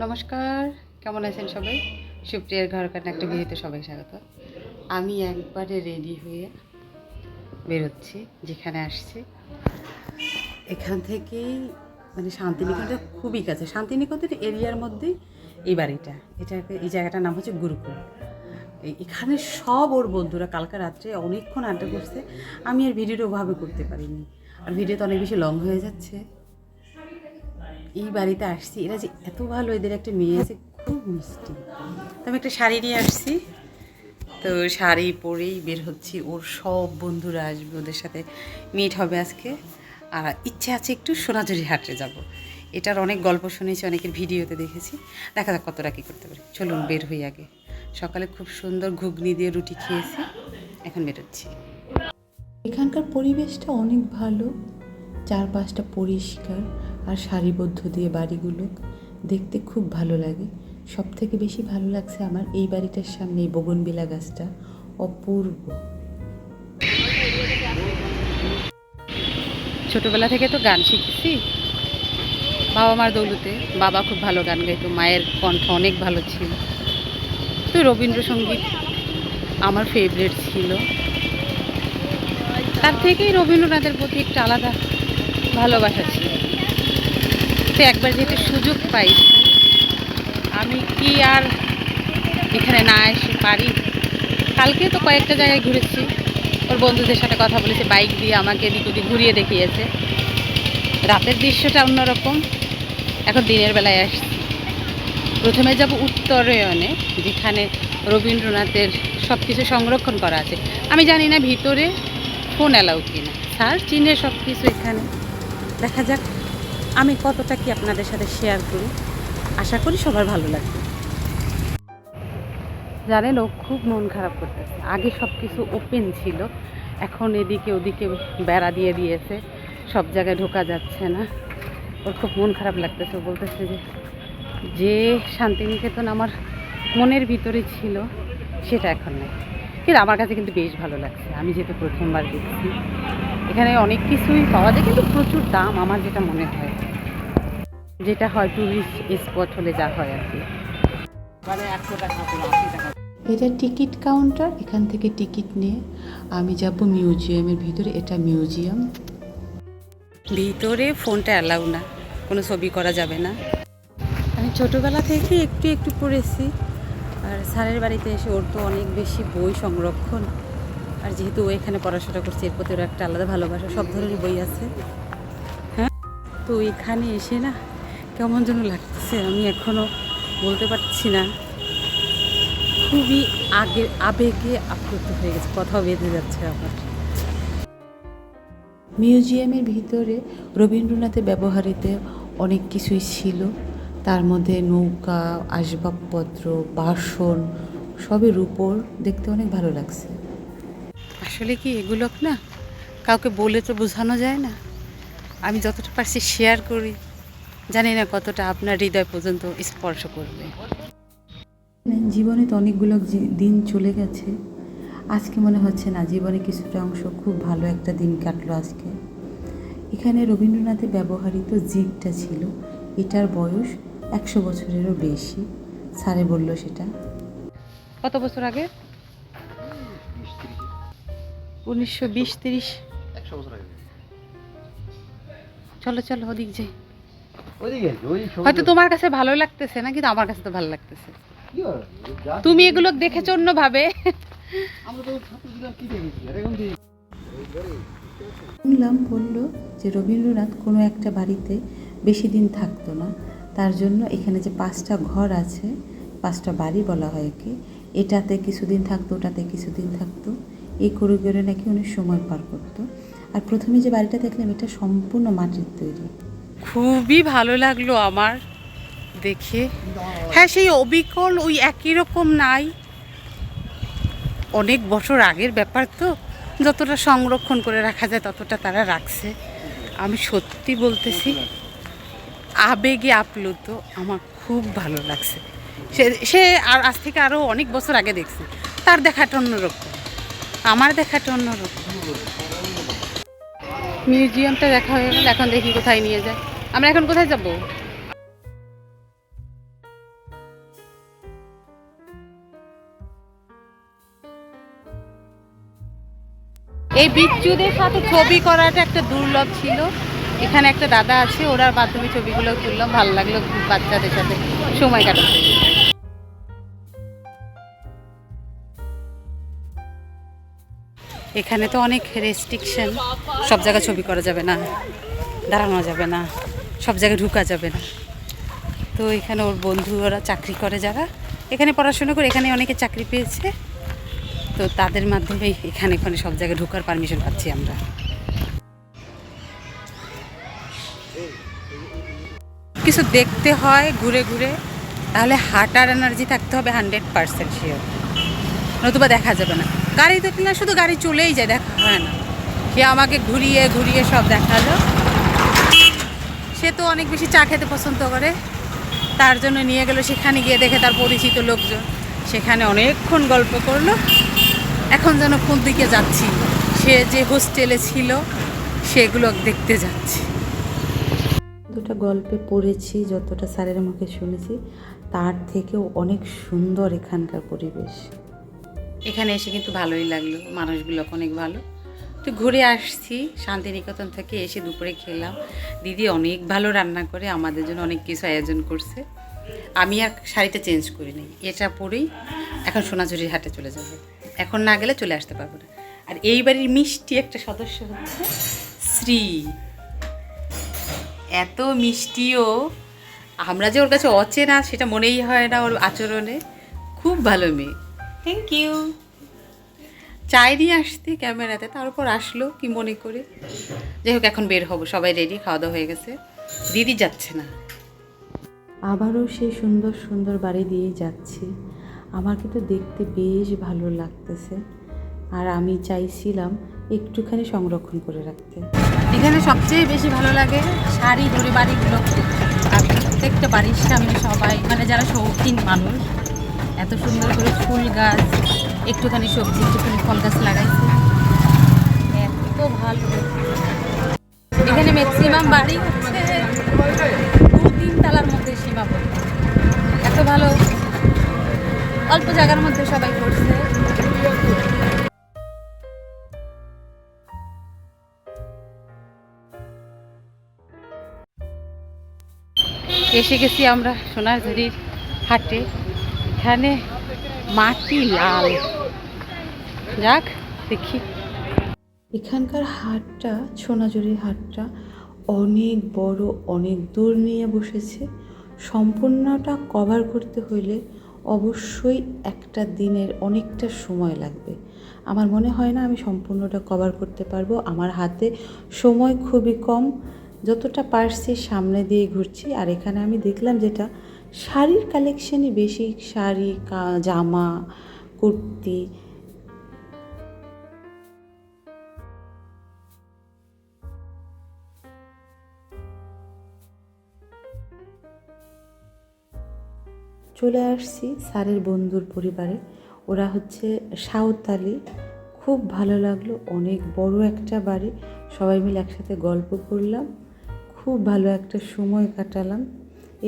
নমস্কার, কেমন আছেন সবাই? সুপ্রিয়ার ঘর কাটা একটা ভিডিওতে সবাই স্বাগত। আমি একবারে রেডি হয়ে বেরোচ্ছি, যেখানে আসছি এখান থেকেই মানে শান্তিনিকেতনটা খুবই কাছে। শান্তিনিকেতনের এরিয়ার মধ্যেই এই বাড়িটা, এই জায়গাটার নাম হচ্ছে গুরুকুল। এখানে সব ওর বন্ধুরা কালকে রাত্রে অনেকক্ষণ আড্ডা করছে। আমি আর ভিডিওটা ওভাবে করতে পারিনি, আর ভিডিও তো অনেক বেশি লং হয়ে যাচ্ছে। এই বাড়িতে আসছি, এরা যে এত ভালো, এদের একটা মেয়ে আছে খুব মিষ্টি। তো আমি একটা শাড়ি নিয়ে আসছি, তো শাড়ি পরেই বের হচ্ছি। ওর সব বন্ধুরা আসবে, ওদের সাথে মিট হবে আজকে। আর ইচ্ছে আছে একটু সোনাঝুরি হাটে যাব। এটার অনেক গল্প শুনেছি, অনেকের ভিডিওতে দেখেছি। দেখা যাক কতটা কী করতে পারি। চলুন বের হই আগে। সকালে খুব সুন্দর ঘুগনি দিয়ে রুটি খেয়েছি, এখন বেরোচ্ছি। এখানকার পরিবেশটা অনেক ভালো, চারপাশটা পরিষ্কার আর সারিবদ্ধ দিয়ে বাড়িগুলো দেখতে খুব ভালো লাগে। সব থেকে বেশি ভালো লাগছে আমার এই বাড়িটার সামনে এই বগনবিলা গাছটা, অপূর্ব। ছোটোবেলা থেকে তো গান শিখেছি বাবা মার দৌলতে। বাবা খুব ভালো গান গাইতো, মায়ের কণ্ঠ অনেক ভালো ছিল। তো রবীন্দ্রসঙ্গীত আমার ফেভারিট ছিল। তার থেকেই রবীন্দ্রনাথের প্রতি একটা আলাদা ভালোবাসা ছিল। তো একবার যেহেতু সুযোগ পাইছি, আমি কি আর এখানে না এসে পারি? কালকে তো কয়েকটা জায়গায় ঘুরেছি, ওর বন্ধুদের সাথে কথা বলেছে, বাইক দিয়ে আমাকে এদিক ওদিক ঘুরিয়ে দেখিয়েছে। রাতের দৃশ্যটা অন্যরকম। এখন দিনের বেলায় আসছি। প্রথমে যাব উত্তরায়ণে, যেখানে রবীন্দ্রনাথের সব কিছু সংরক্ষণ করা আছে। আমি জানি না ভিতরে ফোন অ্যালাউ কিনা, স্যার চিনে সব কিছু এখানে। দেখা যাক আমি কতটা কি আপনাদের সাথে শেয়ার করি। আশা করি সবার ভালো লাগবে। জানেন, ও খুব মন খারাপ করতেছে। আগে সব কিছু ওপেন ছিল, এখন এদিকে ওদিকে বেড়া দিয়ে দিয়েছে, সব জায়গায় ঢোকা যাচ্ছে না। ওর খুব মন খারাপ লাগতেছে। ও বলতেছে যে শান্তিনিকেতন আমার মনের ভিতরে ছিল, সেটা এখন নেই। কিন্তু আমার কাছে কিন্তু বেশ ভালো লাগছে। আমি যেহেতু প্রথমবার দেখছি, এখানে অনেক কিছুই পাওয়া যায়, কিন্তু প্রচুর দাম আমার যেটা মনে হয়, যেটা হয় টুরিস্ট স্পট হলে যা হয় আর কি। মানে 100 টাকা 80 টাকা। এটা টিকিট কাউন্টার, এখান থেকে টিকিট নিয়ে আমি যাব মিউজিয়ামের ভিতরে। এটা মিউজিয়াম। ভিতরে ফোনটা অ্যালাউ না, কোনো ছবি করা যাবে না। আমি ছোটোবেলা থেকে একটু একটু পড়েছি, আর স্যারের বাড়িতে এসে ওর তো অনেক বেশি বই সংরক্ষণ। আর যেহেতু ও এখানে পড়াশোনা করছে, এর প্রতি ওর একটা আলাদা ভালোবাসা। সব ধরনের বই আছে। হ্যাঁ, তো এখানে এসে না কেমন যেন লাগছে, আমি এখনও বলতে পারছি না। খুবই আবেগে আপ্লুত হয়ে গেছে, কথাও বেঁধে যাচ্ছে আমার। মিউজিয়ামের ভিতরে রবীন্দ্রনাথের ব্যবহৃত অনেক কিছুই ছিল। তার মধ্যে নৌকা, আসবাবপত্র, বাসন, সবের উপর দেখতে অনেক ভালো লাগছে। আসলে কি এগুলো না কাউকে বলে তো বোঝানো যায় না। আমি যতটা পারছি শেয়ার করি, জানি না কতটা আপনার হৃদয় পর্যন্ত স্পর্শ করবে। জীবনে তো অনেকগুলো দিন চলে গেছে, আজকে মনে হচ্ছে না জীবনে কিছুটা অংশ খুব ভালো একটা দিন কাটলো আজকে। এখানে রবীন্দ্রনাথের ব্যবহৃত জিপটা ছিল, এটার বয়স 100 বছরেরও বেশি। স্যারে বলল সেটা। কত বছর আগে? 1920-30। 100 বছর আগে। চলো চলো ওদিক যাই। ওইদিকে ওই হয়তো তোমার কাছে ভালো লাগতেছে না, কিন্তু আমার কাছে তো ভালো লাগতেছে। কি হয়? তুমি এগুলো দেখেছো অন্যভাবে। আমরা তো ছাত্রছিলাম, কি দেখেছি এরকম কি শুনলাম বলল যে রবীন্দ্রনাথ কোনো একটা বাড়িতে বেশি দিন থাকতো না, তার জন্য এখানে যে 5টা ঘর আছে, 5টা বাড়ি বলা হয় একে, এটাতে কিছুদিন থাকতো, ওটাতে কিছুদিন থাকতো, এই করে করে নাকি উনি সময় পার করতো। আর প্রথমে যে বাড়িটা দেখলাম, এটা সম্পূর্ণ মাটির তৈরি। খুবই ভালো লাগলো আমার দেখে। হ্যাঁ, সেই অবিকল ওই একই রকম নাই, অনেক বছর আগের ব্যাপার তো, যতটা সংরক্ষণ করে রাখা যায় ততটা তারা রাখছে। আমি সত্যি বলতেছি, আবেগে আপ্লুত। আমার খুব ভালো লাগছে। সে সে আর আজ থেকে আরও অনেক বছর আগে দেখছি। তার দেখাটা অন্যরকম, আমার দেখাটা অন্যরকম। মিউজিয়ামটা দেখা হয়ে গেল, এখন দেখি কোথায় নিয়ে যায়। আমরা এখন কোথায় যাব? এই বিচ্ছুদের সাথে ছবি করাটা একটা দুর্লভ ছিল। এখানে একটা দাদা আছে, ওরার মাধ্যমে ছবিগুলো তুললাম, ভালো লাগলো বাচ্চাদের সাথে সময় কাটাতে। এখানে তো অনেক রেস্ট্রিকশন, সব জায়গায় ছবি করা যাবে না, দাঁড়ানো যাবে না, সব জায়গায় ঢুকা যাবে না। তো এখানে ওর বন্ধু ওরা চাকরি করে, যারা এখানে পড়াশোনা করে এখানে অনেকে চাকরি পেয়েছে, তো তাদের মাধ্যমে এখানে সব জায়গায় ঢোকার পারমিশন পাচ্ছি আমরা। কিছু দেখতে হয় ঘুরে ঘুরে, তাহলে হাঁটার এনার্জি থাকতে হবে 100% শিওর, নতুবা দেখা যাবে না। গাড়ি দেখলে না, শুধু গাড়ি চলেই যায়, দেখা হয় না। সে আমাকে ঘুরিয়ে ঘুরিয়ে সব দেখালো। সে তো অনেক বেশি চা খেতে পছন্দ করে, তার জন্য নিয়ে গেল। সেখানে গিয়ে দেখে তার পরিচিত লোকজন, সেখানে অনেকক্ষণ গল্প করলো। এখন যেন কোন দিকে যাচ্ছি, সে যে হোস্টেলে ছিল সেগুলো দেখতে যাচ্ছি। যতটা গল্পে পড়েছি, যতটা স্যারের মুখে শুনেছি, তার থেকেও অনেক সুন্দর এখানকার পরিবেশ। এখানে এসে কিন্তু ভালোই লাগলো, মানুষগুলো অনেক ভালো। তো ঘুরে আসছি শান্তিনিকেতন থেকে, এসে দুপুরে খেলাম। দিদি অনেক ভালো রান্না করে, আমাদের জন্য অনেক কিছু আয়োজন করছে। আমি আর শাড়িটা চেঞ্জ করি নাই, এটা পরেই এখন সোনাঝুরির হাটে চলে যাবো। এখন না গেলে চলে আসতে পারবো না। আর এই বাড়ির মিষ্টি একটা সদস্য হচ্ছে শ্রী। এত মিষ্টিও, আমরা যে ওর কাছে অচেনা সেটা মনেই হয় না ওর আচরণে। খুব ভালো মেয়ে। Thank you. চাই নিয়ে আসতে ক্যামেরাতে, তারপর আসলো কি মনে করে। যাই হোক, এখন বের হবো, সবাই রেডি, খাওয়া দাওয়া হয়ে গেছে। দিদি যাচ্ছে না। আবারও সেই সুন্দর সুন্দর বাড়ি দিয়ে যাচ্ছি। আমার কিন্তু দেখতে বেশ ভালো লাগতেছে, আর আমি চাইছিলাম একটুখানি সংরক্ষণ করে রাখতে। এখানে সবচেয়ে বেশি ভালো লাগে শাড়ি ধরে বাড়িগুলো, আর প্রত্যেকটা বাড়ির সামনে সবাই যারা শৌখিন মানুষ এত সুন্দর করে ফুল গাছ, একটুখানি সবজি, একটুখানি ফল গাছ লাগাইছে, এত ভালো। এখানে ম্যাক্সিমাম বাড়ি হচ্ছে 2-3 তলার মধ্যে সীমাবদ্ধ। এত ভালো, অল্প জায়গার মধ্যে সবাই করছে। এসে গেছি আমরা সোনাঝুরির হাটে। এখানে মাটি লাল, যাক দেখি। এখানকার হাটটা, সোনাঝুরির হাটটা অনেক বড়, অনেক দূর নিয়ে বসেছে। সম্পূর্ণটা কভার করতে হইলে অবশ্যই একটা দিনের অনেকটা সময় লাগবে। আমার মনে হয় না আমি সম্পূর্ণটা কভার করতে পারবো, আমার হাতে সময় খুবই কম। যতটা পারছি সামনে দিয়ে ঘুরছি। আর এখানে আমি দেখলাম যেটা শাড়ির কালেকশনই বেশি, শাড়ি, জামা, কুর্তি। চলে আসছি স্যারের বন্ধুর পরিবারে, ওরা হচ্ছে সাঁওতালি। খুব ভালো লাগলো, অনেক বড় একটা বাড়ি, সবাই মিলে একসাথে গল্প করলাম, খুব ভালো একটা সময় কাটালাম।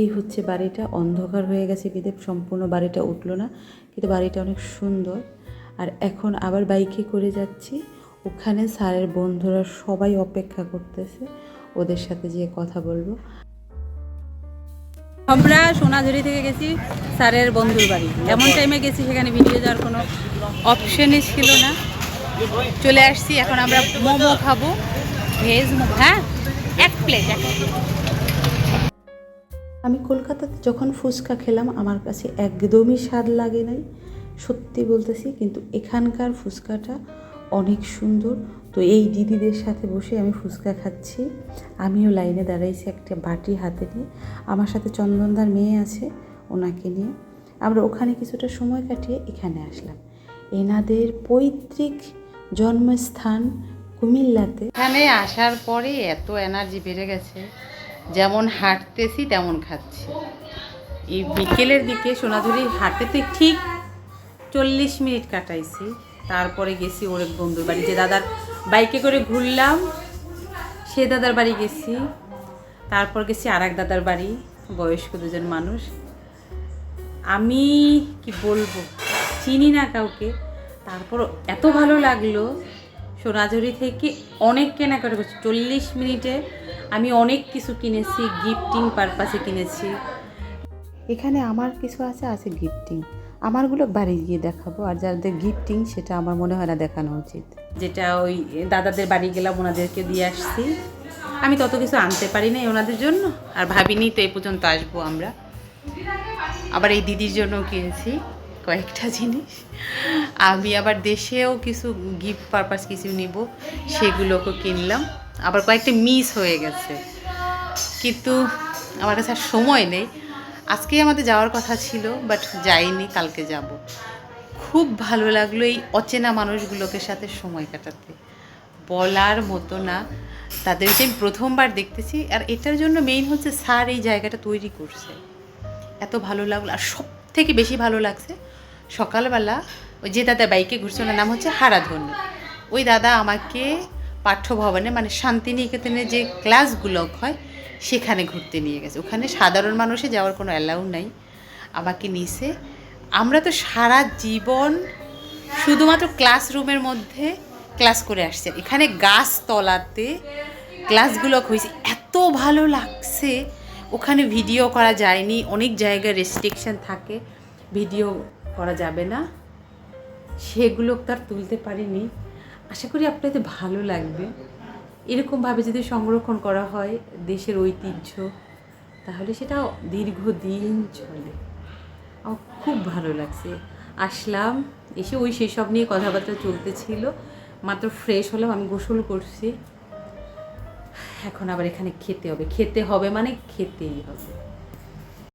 এই হচ্ছে বাড়িটা, অন্ধকার হয়ে গেছে বিদেব সম্পূর্ণ বাড়িটা উঠলো না, কিন্তু বাড়িটা অনেক সুন্দর। আর এখন আবার বাইকে করে যাচ্ছি, ওখানে স্যারের বন্ধুরা সবাই অপেক্ষা করতেছে, ওদের সাথে যেয়ে কথা বলবো। আমরা সোনাঝুরি থেকে গেছি স্যারের বন্ধুর বাড়ি। এমন টাইমে গেছি সেখানে ভিডিও দেওয়ার কোনো অপশনই ছিল না। চলে আসছি, এখন আমরা মোমো খাবো, ভেজ মোমো। হ্যাঁ, 1 প্লেট। আমি কলকাতাতে যখন ফুচকা খেলাম আমার কাছে একদমই স্বাদ লাগে নাই, সত্যি বলতেছি। কিন্তু এখানকার ফুচকাটা অনেক সুন্দর। তো এই দিদিদের সাথে বসে আমি ফুচকা খাচ্ছি, আমিও লাইনে দাঁড়াইছি একটা বাটি হাতে নিয়ে। আমার সাথে চন্দনদার মেয়ে আছে, ওনাকে নিয়ে আমরা ওখানে কিছুটা সময় কাটিয়ে এখানে আসলাম। এনাদের পৈতৃক জন্মস্থান কুমিল্লাতে। এখানে আসার পরে এত এনার্জি বেড়ে গেছে, যেমন হাঁটতেছি তেমন খাচ্ছি। এই বিকেলের দিকে সোনাঝুরি হাঁটেতে ঠিক 40 মিনিট কাটাইছি। তারপরে গেছি ওর এক বন্ধুর বাড়ি, যে দাদার বাইকে করে ঘুরলাম সে দাদার বাড়ি গেছি। তারপর গেছি আর এক দাদার বাড়ি, বয়স্ক দুজন মানুষ। আমি কি বলবো, চিনি না কাউকে, তারপর এত ভালো লাগলো। সোনাঝুরি থেকে অনেক কেনাকাটা করছি। 40 মিনিটে আমি অনেক কিছু কিনেছি, গিফটিং পারপাসে কিনেছি। এখানে আমার কিছু আছে গিফটিং, আমারগুলো বাড়ি গিয়ে দেখাবো, আর যাদের গিফটিং সেটা আমার মনে হয় না দেখানো উচিত। যেটা ওই দাদাদের বাড়ি গেলাম, ওনাদেরকে দিয়ে আসছি। আমি তত কিছু আনতে পারি নাই ওনাদের জন্য, আর ভাবিনি তো এই পর্যন্ত আসবো আমরা। আবার এই দিদির জন্য কিনেছি কয়েকটা জিনিস। আমি আবার দেশেও কিছু গিফট পারপাস কিছু নিব, সেগুলোকে কিনলাম। আবার কয়েকটা মিস হয়ে গেছে, কিন্তু আমার কাছে আর সময় নেই। আজকেই আমাদের যাওয়ার কথা ছিল, বাট যাইনি, কালকে যাব। খুব ভালো লাগলো এই অচেনা মানুষগুলোকে সাথে সময় কাটাতে, বলার মতো না। তাদেরকে আমি প্রথমবার দেখতেছি, আর এটার জন্য মেইন হচ্ছে স্যার এই জায়গাটা তৈরি করছে। এত ভালো লাগলো। আর সব থেকে বেশি ভালো লাগছে সকালবেলা ওই যে দাদা বাইকে ঘুরছে, ওনার নাম হচ্ছে হারাধন্য। ওই দাদা আমাকে পাঠ্যভবনে, মানে শান্তিনিকেতনে যে ক্লাসগুলো হয় সেখানে ঘুরতে নিয়ে গেছে। ওখানে সাধারণ মানুষে যাওয়ার কোনো অ্যালাউ নাই, আমাকে নিছে। আমরা তো সারা জীবন শুধুমাত্র ক্লাসরুমের মধ্যে ক্লাস করে আসছে, এখানে গাছতলাতে ক্লাসগুলো হয়েছে। এত ভালো লাগছে। ওখানে ভিডিও করা যায়নি, অনেক জায়গায় রেস্ট্রিকশন থাকে, ভিডিও করা যাবে না, সেগুলো তার তুলতে পারিনি। আশা করি আপনাদের ভালো লাগবে। এরকমভাবে যদি সংরক্ষণ করা হয় দেশের ঐতিহ্য, তাহলে সেটা দীর্ঘদিন চলে। আমার খুব ভালো লাগছে। আসলাম, এসে ওই সেসব নিয়ে কথাবার্তা চলতেছিল। মাত্র ফ্রেশ হলাম, আমি গোসল করছি। এখন আবার এখানে খেতে হবে মানে খেতেই হবে।